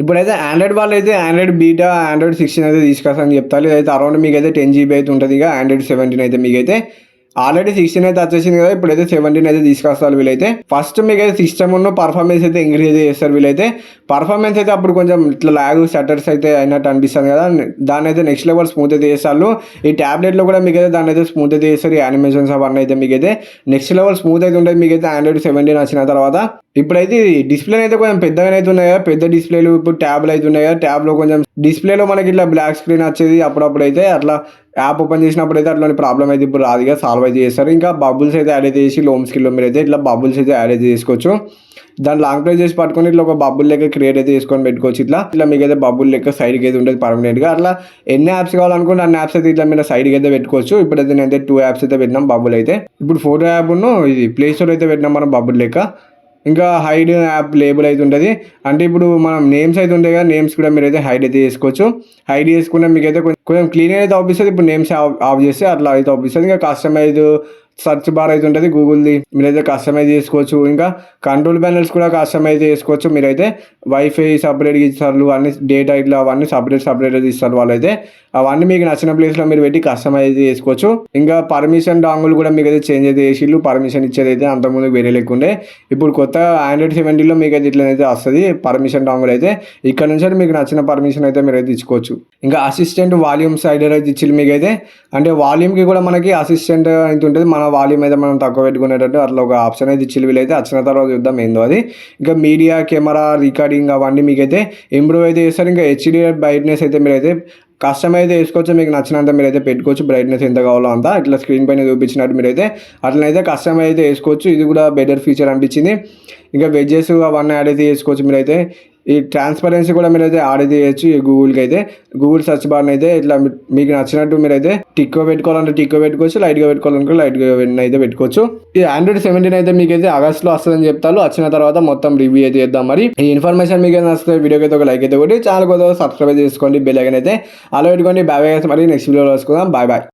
ఇప్పుడైతే ఆండ్రాయిడ్ వాళ్ళైతే Android beta, Android 16 అయితే తీసుకొస్తారని చెప్తారు. ఇదైతే అరౌండ్ మీకైతే 10 జీబీ అయితే ఉంటది. ఇక ఆండ్రాయిడ్ 17 అయితే మీకైతే ఆల్రెడీ 16 అయితే వచ్చేసింది కదా, ఇప్పుడైతే 17 అయితే తీసుకొస్తారు వీళ్ళైతే. ఫస్ట్ మీకైతే సిస్టమ్ ఉన్న పర్ఫార్మెన్స్ అయితే ఇంక్రీజ్ చేస్తారు వీళ్ళైతే. పర్ఫార్మెన్స్ అయితే అప్పుడు కొంచెం ఇట్లా లాగ్ షట్టర్స్ అయితే అయినట్టు అనిపిస్తుంది కదా, దాన్ని అయితే నెక్స్ట్ లెవెల్ స్మూత్ అయితే చేస్తారు. ఈ ట్యాబ్లెట్లో కూడా మీకైతే దాన్ని అయితే స్మూత్ అయితే చేస్తారు. ఈ యానిమేషన్స్ అవన్నీ అయితే మీకైతే నెక్స్ట్ లెవెల్ స్మూత్ అయితే ఉంటుంది మీకైతే ఆండ్రాయిడ్ 17 వచ్చిన తర్వాత. ఇప్పుడైతే డిస్ప్లే అయితే కొంచెం పెద్దగా అయితే ఉన్నాయి కదా, పెద్ద డిస్ప్లేలు ఇప్పుడు ట్యాబ్లు అయితే ఉన్నాయి కదా, ట్యాబ్లో కొంచెం డిస్ప్లేలో మనకి ఇట్లా బ్లాక్ స్క్రీన్ వచ్చేది అప్పుడప్పుడు అయితే, అట్లా యాప్ ఓపెన్ చేసినప్పుడు అయితే అట్లాంటి ప్రాబ్లం అయితే ఇప్పుడు రాదుగా, సాల్వ్ అయితే చేస్తారు. ఇంకా బబుల్స్ అయితే యాడ్ అయితే చేసి లోమ్ స్కిల్లో మీరు అయితే ఇట్లా బబుల్స్ అయితే యాడ్ అయితే చేసుకోవచ్చు. దాన్ని లాంగ్ ప్రెస్ చేసి పట్టుకొని ఇట్లా ఒక బబుల్ లెక్క క్రియేట్ అయితే చేసుకొని పెట్టుకోవచ్చు. ఇట్లా మీకు అయితే బబుల్ లెక్క సైడ్కి అయితే ఉంటుంది పర్మనెంట్గా. అట్లా ఎన్ని యాప్స్ కావాలనుకుంటే అన్ని యాప్స్ అయితే ఇట్లా మీరు సైడ్కి అయితే పెట్టుకోవచ్చు. ఇప్పుడైతే నేనైతే 2 యాప్స్ అయితే పెట్టినాం బబుల్ అయితే. ఇప్పుడు ఫోటో యాప్ ఇది ప్లే స్టోర్ అయితే పెట్టినాం మనం బబుల్ లెక్క. ఇంకా హైడ్ యాప్ లేబుల్ అయితే ఉంటుంది. అంటే ఇప్పుడు మనం నేమ్స్ అయితే ఉంటాయి కదా, నేమ్స్ కూడా మీరు అయితే హైడ్ అయితే చేసుకోవచ్చు. హైడ్ చేసుకుంటే మీకు అయితే కొంచెం క్లీన్ అయితే అవుపిస్తుంది. ఇప్పుడు నేమ్స్ ఆఫ్ చేస్తే అట్లా అయితే అవుపిస్తుంది. ఇంకా కస్టమైజ్ సర్చ్ బార్ అయితే ఉంటుంది గూగుల్ది, మీరైతే కస్టమైజ్ చేసుకోవచ్చు. ఇంకా కంట్రోల్ ప్యానెల్స్ కూడా కస్టమైజ్ చేసుకోవచ్చు. మీరైతే వైఫై సపరేట్గా ఇస్తారు, అన్ని డేటా ఇట్లా అవన్నీ సపరేట్ ఇస్తారు వాళ్ళైతే. అవన్నీ మీకు నచ్చిన ప్లేస్లో మీరు పెట్టి కస్టమైజ్ చేసుకోవచ్చు. ఇంకా పర్మిషన్ డాంగుల్ కూడా మీకు అయితే చేంజ్ అయితే చేసి పర్మిషన్ ఇచ్చేది అయితే అంతకుముందు వేరే లేకుండే. ఇప్పుడు కొత్త ఆండ్రాయిడ్ 17లో మీకు అయితే ఇట్లనైతే వస్తుంది పర్మిషన్ డాంగుల్ అయితే. ఇక్కడ నుంచి మీకు నచ్చిన పర్మిషన్ అయితే మీరు అయితే ఇచ్చుకోవచ్చు. ఇంకా అసిస్టెంట్ వాల్యూమ్ సైడర్ అయితే ఇచ్చి మీకు అయితే, అంటే వాల్యూమ్కి కూడా మనకి అసిస్టెంట్ అయితే ఉంటుంది. మన వాల్యూమ్ అయితే మనం తక్కువ పెట్టుకునేటట్టు అట్లా ఒక ఆప్షన్ అయితే ఇచ్చి వీళ్ళైతే. వచ్చిన తర్వాత చూద్దాం ఏందో అది. ఇంకా మీడియా, కెమెరా, రికార్డింగ్ అవన్నీ మీకైతే ఇంప్రూవ్ అయితే చేస్తారు. ఇంకా హెచ్డిఆర్ బ్రైట్నెస్ అయితే మీరైతే కస్టమైజ్ అయితే వేసుకోవచ్చు. మీకు నచ్చినంత మీరైతే పెట్టుకోవచ్చు. బ్రైట్నెస్ ఎంత కావాలో అంతా ఇట్లా స్క్రీన్ పైన చూపించినట్టు మీరైతే అట్లనైతే కస్టమైజ్ అయితే వేసుకోవచ్చు. ఇది కూడా బెటర్ ఫీచర్ అనిపించింది. ఇంకా వెడ్జెస్ అవన్నీ యాడ్ అయితే చేసుకోవచ్చు మీరైతే. ఈ ట్రాన్స్పరెన్సీ కూడా మీరైతే యాడ్ అయితే చేయొచ్చు. ఈ గూగుల్కి అయితే గూగుల్ సర్చ్ బార్ని అయితే ఇట్లా మీకు నచ్చినట్టు మీరైతే టిక్గా పెట్టుకోవాలంటే టిక్గా పెట్టుకోవచ్చు, లైట్గా పెట్టుకోవాలనుకో లైట్గా అయితే పెట్టుకోవచ్చు. ఈ ఆండ్రాయిడ్ 17 అయితే మీకైతే ఆగస్ట్లో వస్తుందని చెప్తారు. వచ్చిన తర్వాత మొత్తం రివ్యూ అయితే చేద్దాం. మరి ఈ ఇన్ఫర్మేషన్ మీకు ఏదైనా వస్తే వీడియోకి అయితే ఒక లైక్ అయితే కొట్టి ఛానల్ కొద్దిగా సబ్స్క్రైబ్ చేసుకోండి, బెల్ ఐకాన్ అయితే అలా పెట్టుకోండి. Bye bye. మరి నెక్స్ట్ వీడియోలో వస్తున్నాం. Bye bye.